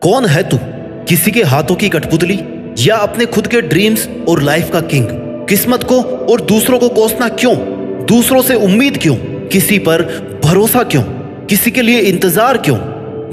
कौन है तू? किसी के हाथों की कठपुतली या अपने खुद के ड्रीम्स और लाइफ का किंग? किस्मत को और दूसरों को कोसना क्यों? दूसरों से उम्मीद क्यों? किसी पर भरोसा क्यों? किसी के लिए इंतजार क्यों?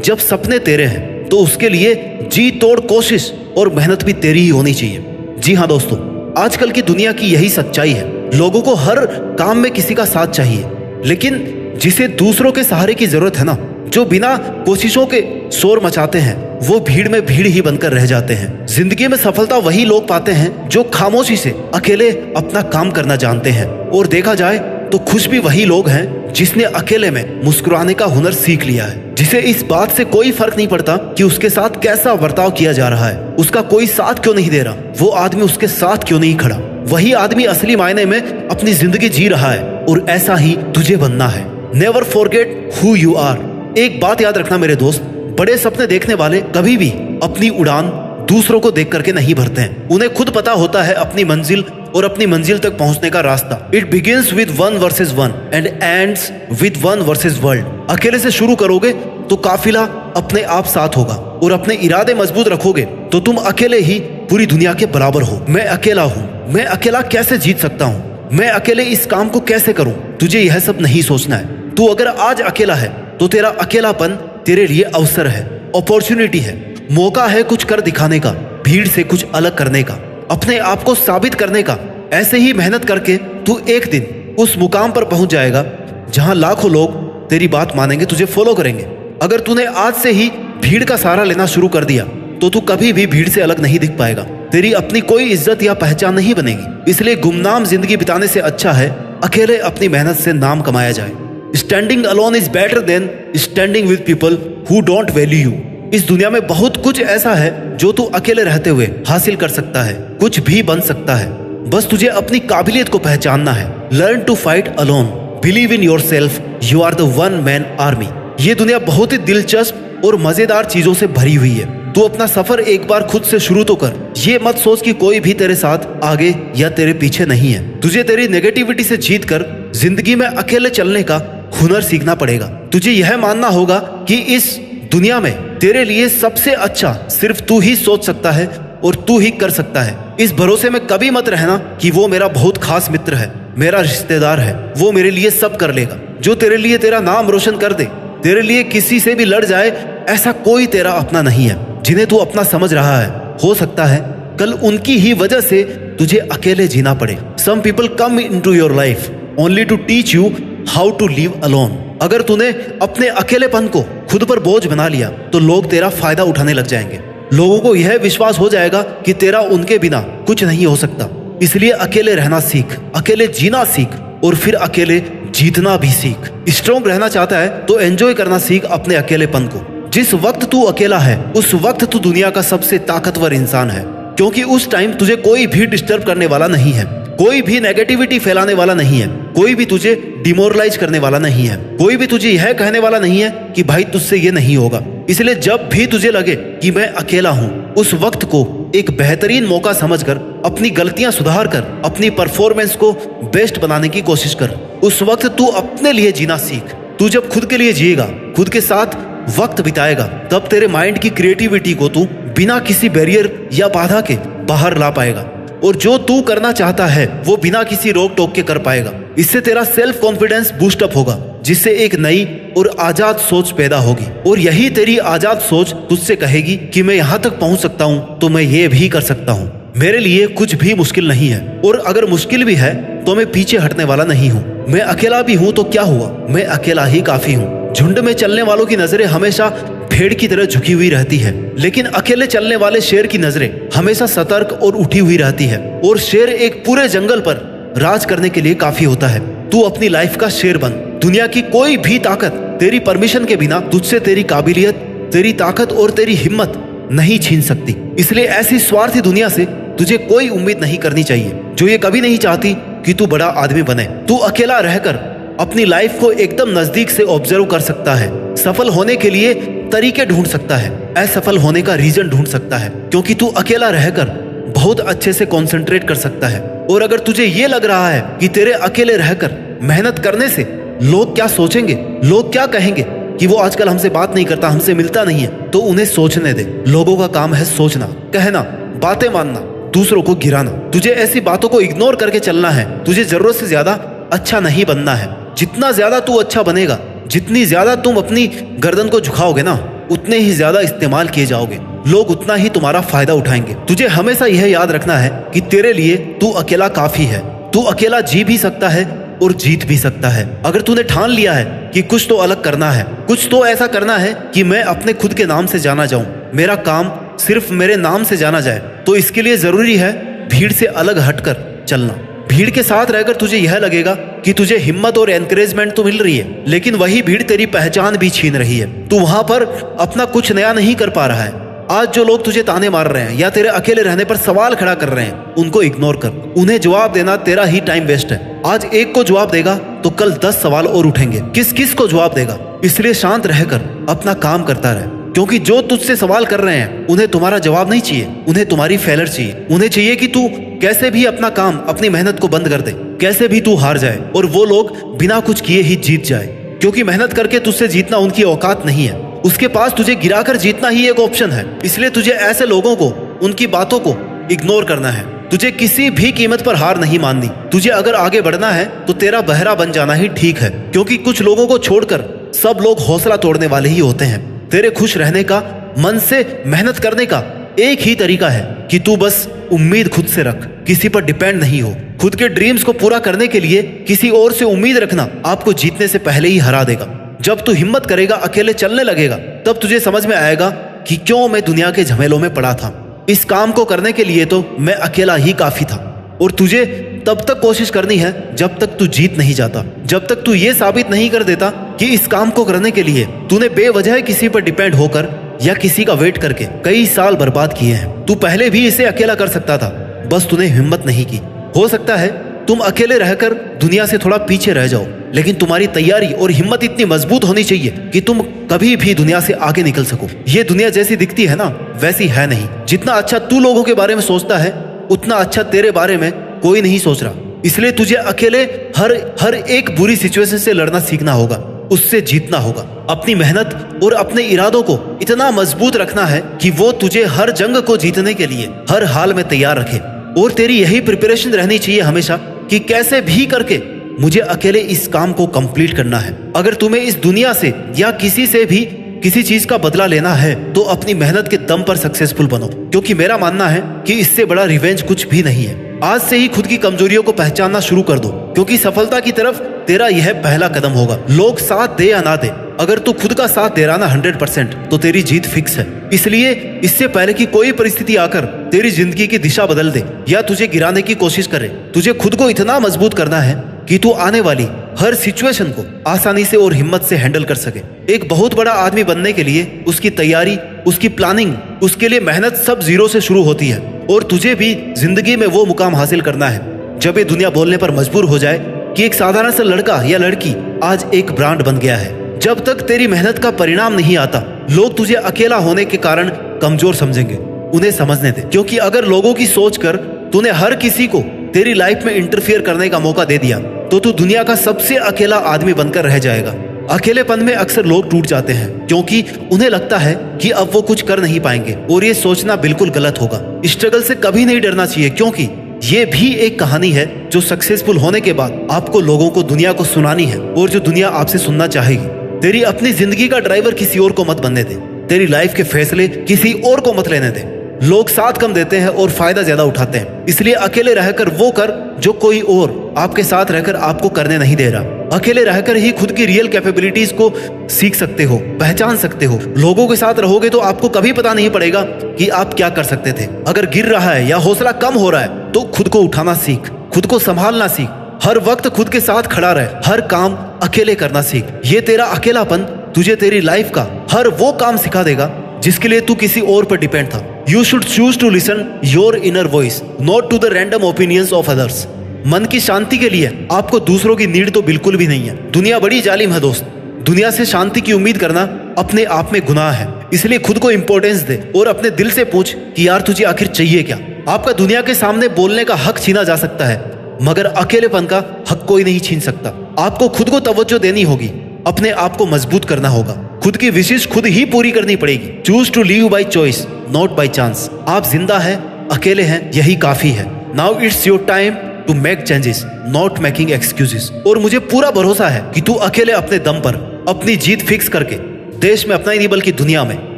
जब सपने तेरे हैं तो उसके लिए जी तोड़ कोशिश और मेहनत भी तेरी ही होनी चाहिए। जी हाँ दोस्तों, आजकल की दुनिया की यही सच्चाई है। लोगों को हर काम में किसी का साथ चाहिए, लेकिन जिसे दूसरों के सहारे की जरूरत है ना, जो बिना कोशिशों के शोर मचाते हैं, वो भीड़ में भीड़ ही बनकर रह जाते हैं। जिंदगी में सफलता वही लोग पाते हैं जो खामोशी से अकेले अपना काम करना जानते हैं। और देखा जाए तो खुश भी वही लोग हैं जिसने अकेले में मुस्कुराने का हुनर सीख लिया है, जिसे इस बात से कोई फर्क नहीं पड़ता कि उसके साथ कैसा बर्ताव किया जा रहा है, उसका कोई साथ क्यों नहीं दे रहा, वो आदमी उसके साथ क्यों नहीं खड़ा। वही आदमी असली मायने में अपनी जिंदगी जी रहा है और ऐसा ही तुझे बनना है। Never forget who you are. एक बात याद रखना मेरे दोस्त, बड़े सपने देखने वाले कभी भी अपनी उड़ान दूसरों को देख करके नहीं भरते हैं। उन्हें खुद पता होता है अपनी मंजिल और अपनी मंजिल तक पहुंचने का रास्ता। It begins with 1 versus 1 and ends with 1 versus world. अकेले से शुरू करोगे तो काफिला अपने आप साथ होगा, और अपने इरादे मजबूत रखोगे तो तुम अकेले ही पूरी दुनिया के बराबर हो। मैं अकेला हूँ, मैं अकेला कैसे जीत सकता हूँ, मैं अकेले इस काम को कैसे करूँ, तुझे यह सब नहीं सोचना है। तू अगर आज अकेला है तो तेरा अकेलापन तेरे लिए अवसर है, अपॉर्चुनिटी है, मौका है कुछ कर दिखाने का, भीड़ से कुछ अलग करने का, अपने आप को साबित करने का। ऐसे ही मेहनत करके तू एक दिन उस मुकाम पर पहुंच जाएगा जहां लाखों लोग तेरी बात मानेंगे, तुझे फॉलो करेंगे। अगर तूने आज से ही भीड़ का सहारा लेना शुरू कर दिया तो तू कभी भी भीड़ से अलग नहीं दिख पाएगा। तेरी अपनी कोई इज्जत या पहचान नहीं बनेगी। इसलिए गुमनाम जिंदगी बिताने से अच्छा है अकेले अपनी मेहनत से नाम कमाया जाए। Standing alone is better than standing with people who don't value you. इस दुनिया में बहुत कुछ ऐसा है जो तू अकेले रहते हुए हासिल कर सकता है, कुछ भी बन सकता है। बस तुझे अपनी काबिलियत को पहचानना है। Learn to fight alone, believe in yourself, you are the one man army. ये दुनिया बहुत ही दिलचस्प और मजेदार चीजों से भरी हुई है। तू अपना सफर एक बार खुद से शुरू तो कर। ये मत सोच कि कोई भी तेरे साथ आगे या तेरे पीछे नहीं है। तुझे तेरी नेगेटिविटी से जीत कर जिंदगी में अकेले चलने का हुनर सीखना पड़ेगा। तुझे यह मानना होगा कि इस दुनिया में तेरे लिए सबसे अच्छा सिर्फ तू ही सोच सकता है और तू ही कर सकता है। इस भरोसे में कभी मत रहना कि वो मेरा बहुत खास मित्र है, मेरा रिश्तेदार है, वो मेरे लिए सब कर लेगा। जो तेरे लिए तेरा नाम रोशन कर दे, तेरे लिए किसी से भी लड़ जाए, ऐसा कोई तेरा अपना नहीं है जिन्हें तू अपना समझ रहा है। हो सकता है कल उनकी ही वजह से तुझे अकेले जीना पड़े। Some people come into your life only to teach you how to live alone. अगर तूने अपने अकेलेपन को खुद पर बोझ बना लिया तो लोग तेरा फायदा उठाने लग जाएंगे। लोगों को यह विश्वास हो जाएगा कि तेरा उनके बिना कुछ नहीं हो सकता। इसलिए अकेले रहना सीख, अकेले जीना सीख और फिर अकेले जीतना भी सीख। स्ट्रॉन्ग रहना चाहता है तो एंजॉय करना सीख अपने अकेलेपन को। जिस वक्त तू अकेला है उस वक्त तू दुनिया का सबसे ताकतवर इंसान है, क्योंकि उस टाइम तुझे कोई भी डिस्टर्ब करने वाला नहीं है, कोई भी नेगेटिविटी फैलाने वाला नहीं है, कोई भी तुझे डिमोरलाइज करने वाला नहीं है, कोई भी तुझे यह कहने वाला नहीं है कि भाई तुझसे ये नहीं होगा। इसलिए जब भी तुझे लगे कि मैं अकेला हूँ, उस वक्त को एक बेहतरीन मौका समझकर अपनी गलतियां सुधार कर अपनी परफॉर्मेंस को बेस्ट बनाने की कोशिश कर। उस वक्त तू अपने लिए जीना सीख। तू जब खुद के लिए जिएगा, खुद के साथ वक्त बिताएगा, तब तेरे माइंड की क्रिएटिविटी को तू बिना किसी बैरियर या बाधा के बाहर ला पाएगा, और जो तू करना चाहता है वो बिना किसी रोक टोक के कर पाएगा। इससे तेरा सेल्फ कॉन्फिडेंस बूस्ट अप होगा, जिससे एक नई और आजाद सोच पैदा होगी। और यही तेरी आजाद सोच तुझसे कहेगी कि मैं यहाँ तक पहुँच सकता हूँ तो मैं ये भी कर सकता हूँ। मेरे लिए कुछ भी मुश्किल नहीं है, और अगर मुश्किल भी है तो मैं पीछे हटने वाला नहीं हूँ। मैं अकेला भी हूँ तो क्या हुआ, मैं अकेला ही काफी हूँ। झुंड में चलने वालों की नजरें हमेशा भेड़ की तरह झुकी हुई रहती है, लेकिन अकेले चलने वाले शेर की नजरें हमेशा सतर्क और उठी हुई रहती है। और शेर एक पूरे जंगल पर राज करने के लिए काफी होता है। तू अपनी लाइफ का शेर बन। दुनिया की कोई भी ताकत तेरी परमिशन के बिना तुझसे तेरी काबिलियत, तेरी ताकत और तेरी हिम्मत नहीं छीन सकती। इसलिए ऐसी स्वार्थी दुनिया से तुझे कोई उम्मीद नहीं करनी चाहिए जो ये कभी नहीं चाहती कि तू बड़ा आदमी बने। तू अकेला रहकर अपनी लाइफ को एकदम नजदीक से ऑब्जर्व कर सकता है, सफल होने के लिए तरीके ढूंढ सकता है, असफल होने का रीजन ढूंढ सकता है, क्योंकि तू अकेला रहकर बहुत अच्छे से कंसंट्रेट कर सकता है। और अगर तुझे ये लग रहा है कि तेरे अकेले रहकर मेहनत करने से लोग क्या सोचेंगे, लोग क्या कहेंगे, कि वो आजकल हमसे बात नहीं करता, हमसे मिलता नहीं है, तो उन्हें सोचने दे। लोगों का काम है सोचना, कहना, बातें मानना, दूसरों को गिराना। तुझे ऐसी बातों को इग्नोर करके चलना है। तुझे जरूरत से ज्यादा अच्छा नहीं बनना है। जितना ज्यादा तू अच्छा बनेगा, जितनी ज्यादा तुम अपनी गर्दन को झुकाओगे ना, उतने ही ज्यादा इस्तेमाल किए जाओगे। लोग उतना ही तुम्हारा फायदा उठाएंगे। तुझे हमेशा यह याद रखना है कि तेरे लिए तू अकेला काफी है। तू अकेला जी भी सकता है और जीत भी सकता है। अगर तूने ठान लिया है कि कुछ तो अलग करना है, कुछ तो ऐसा करना है कि मैं अपने खुद के नाम से जाना जाऊं, मेरा काम सिर्फ मेरे नाम से जाना जाए, तो इसके लिए जरूरी है भीड़ से अलग हटकर चलना। भीड़ के साथ रहकर तुझे यह लगेगा कि तुझे हिम्मत और एनकरेजमेंट तो मिल रही है, लेकिन वही भीड़ तेरी पहचान भी छीन रही है। तू वहां पर अपना कुछ नया नहीं कर पा रहा है। आज जो लोग तुझे ताने मार रहे हैं या तेरे अकेले रहने पर सवाल खड़ा कर रहे हैं, उनको इग्नोर कर। उन्हें जवाब देना तेरा ही टाइम वेस्ट है। आज एक को जवाब देगा तो कल 10 सवाल और उठेंगे। किस किस को जवाब देगा? इसलिए शांत रहकर अपना काम करता रहे, क्योंकि जो तुझसे सवाल कर रहे हैं उन्हें तुम्हारा जवाब नहीं चाहिए, उन्हें तुम्हारी फेलर चाहिए। उन्हें चाहिए कि तू कैसे भी अपना काम, अपनी मेहनत को बंद कर दे, कैसे भी तू हार जाए और वो लोग बिना कुछ किए ही जीत जाए। क्योंकि मेहनत करके तुझसे जीतना उनकी औकात नहीं है। उसके पास तुझे गिराकर जीतना ही एक ऑप्शन है। इसलिए तुझे ऐसे लोगों को, उनकी बातों को इग्नोर करना है। तुझे किसी भी कीमत पर हार नहीं माननी। तुझे अगर आगे बढ़ना है तो तेरा बहरा बन जाना ही ठीक है, क्योंकि कुछ लोगों को छोड़कर सब लोग हौसला तोड़ने वाले ही होते हैं। तेरे खुश रहने का, मन से मेहनत करने का एक ही तरीका है कि तू बस उम्मीद खुद से रख, किसी पर डिपेंड नहीं हो। खुद के ड्रीम्स को पूरा करने के लिए किसी और से उम्मीद रखना आपको जीतने से पहले ही हरा देगा। जब तू हिम्मत करेगा, अकेले चलने लगेगा, तब तुझे समझ में आएगा कि क्यों मैं दुनिया के झमेलों में पड़ा था। इस काम को करने के लिए तो मैं अकेला ही काफी था। और तुझे तब तक कोशिश करनी है जब तक तू जीत नहीं जाता, जब तक तू ये साबित नहीं कर देता कि इस काम को करने के लिए तूने बेवजह किसी पर डिपेंड होकर या किसी का वेट करके कई साल बर्बाद किए हैं। तू पहले भी इसे अकेला कर सकता था, बस तूने हिम्मत नहीं की। हो सकता है तुम अकेले रहकर दुनिया से थोड़ा पीछे रह जाओ, लेकिन तुम्हारी तैयारी और हिम्मत इतनी मजबूत होनी चाहिए कि तुम कभी भी दुनिया से आगे निकल सको। ये दुनिया जैसी दिखती है ना, वैसी है नहीं। जितना अच्छा तू लोगों के बारे में सोचता है, उतना अच्छा तेरे बारे में कोई नहीं सोच रहा। इसलिए तुझे अकेले हर एक बुरी सिचुएशन से लड़ना सीखना होगा, उससे जीतना होगा। अपनी मेहनत और अपने इरादों को इतना मजबूत रखना है कि वो तुझे हर जंग को जीतने के लिए हर हाल में तैयार रखे। और तेरी यही प्रिपरेशन रहनी चाहिए हमेशा कि कैसे भी करके मुझे अकेले इस काम को कंप्लीट करना है। अगर तुम्हें इस दुनिया से या किसी से भी किसी चीज का बदला लेना है तो अपनी मेहनत के दम पर सक्सेसफुल बनो, क्योंकि मेरा मानना है कि इससे बड़ा रिवेंज कुछ भी नहीं है। आज से ही खुद की कमजोरियों को पहचानना शुरू कर दो, क्योंकि सफलता की तरफ तेरा यह पहला कदम होगा। लोग साथ दे या ना दे, अगर तू खुद का साथ दे रहा ना 100%, तो तेरी जीत फिक्स है। इसलिए इससे पहले कि कोई परिस्थिति आकर तेरी जिंदगी की दिशा बदल दे या तुझे गिराने की कोशिश करे, तुझे खुद को इतना मजबूत करना है कि तू आने वाली हर सिचुएशन को आसानी से और हिम्मत से हैंडल कर सके। एक बहुत बड़ा आदमी बनने के लिए उसकी तैयारी, उसकी प्लानिंग, उसके लिए मेहनत सब जीरो से शुरू होती है। और तुझे भी जिंदगी में वो मुकाम हासिल करना है जब ये दुनिया बोलने पर मजबूर हो जाए कि एक साधारण सा लड़का या लड़की आज एक ब्रांड बन गया है। जब तक तेरी मेहनत का परिणाम नहीं आता, लोग तुझे अकेला होने के कारण कमजोर समझेंगे। उन्हें समझने दे, क्योंकि अगर लोगों की सोच कर तूने हर किसी को तेरी लाइफ में इंटरफियर करने का मौका दे दिया तो तू दुनिया का सबसे अकेला आदमी बनकर रह जाएगा। अकेलेपन में अक्सर लोग टूट जाते हैं क्योंकि उन्हें लगता है कि अब वो कुछ कर नहीं पाएंगे, और ये सोचना बिल्कुल गलत होगा। स्ट्रगल से कभी नहीं डरना चाहिए, क्योंकि ये भी एक कहानी है जो सक्सेसफुल होने के बाद आपको लोगों को, दुनिया को सुनानी है, और जो दुनिया आपसे सुनना चाहेगी। तेरी अपनी जिंदगी का ड्राइवर किसी और को मत बनने दे। तेरी लाइफ के फैसले किसी और को मत लेने दे। लोग साथ कम देते हैं और फायदा ज्यादा उठाते हैं, इसलिए अकेले रहकर वो कर जो कोई और आपके साथ रहकर आपको करने नहीं दे रहा। अकेले रहकर ही खुद की रियल कैपेबिलिटीज को सीख सकते हो, पहचान सकते हो। लोगों के साथ रहोगे तो आपको कभी पता नहीं पड़ेगा कि आप क्या कर सकते थे। अगर गिर रहा है या हौसला कम हो रहा है तो खुद को उठाना सीख, खुद को संभालना सीख, हर वक्त खुद के साथ खड़ा रहे, हर काम अकेले करना सीख। ये तेरा अकेलापन तुझे तेरी लाइफ का हर वो काम सिखा देगा जिसके लिए तू किसी और पर डिपेंड था। You should choose to listen your inner voice, not to the random opinions of others. मन की शांति के लिए आपको दूसरों की नीड तो बिल्कुल भी नहीं है। दुनिया बड़ी जालिम है दोस्त। दुनिया से शांति की उम्मीद करना अपने आप में गुनाह है। इसलिए खुद को इंपॉर्टेंस दे और अपने दिल से पूछ कि यार तुझे आखिर चाहिए क्या। आपका दुनिया के सामने बोलने का हक छीना जा सकता है, मगर अकेलेपन का हक कोई नहीं छीन सकता। आपको खुद को तवज्जो देनी होगी, अपने आप को मजबूत करना होगा, खुद की विशेष खुद ही पूरी करनी पड़ेगी। Choose to live by choice not by chance. आप जिंदा हैं, अकेले हैं, यही काफी है। Now it's your time to make changes not making excuses. और मुझे पूरा भरोसा है कि तू अकेले अपने दम पर अपनी जीत फिक्स करके देश में अपना ही नहीं बल्कि दुनिया में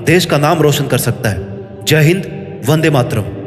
देश का नाम रोशन कर सकता है। जय हिंद, वंदे मातरम।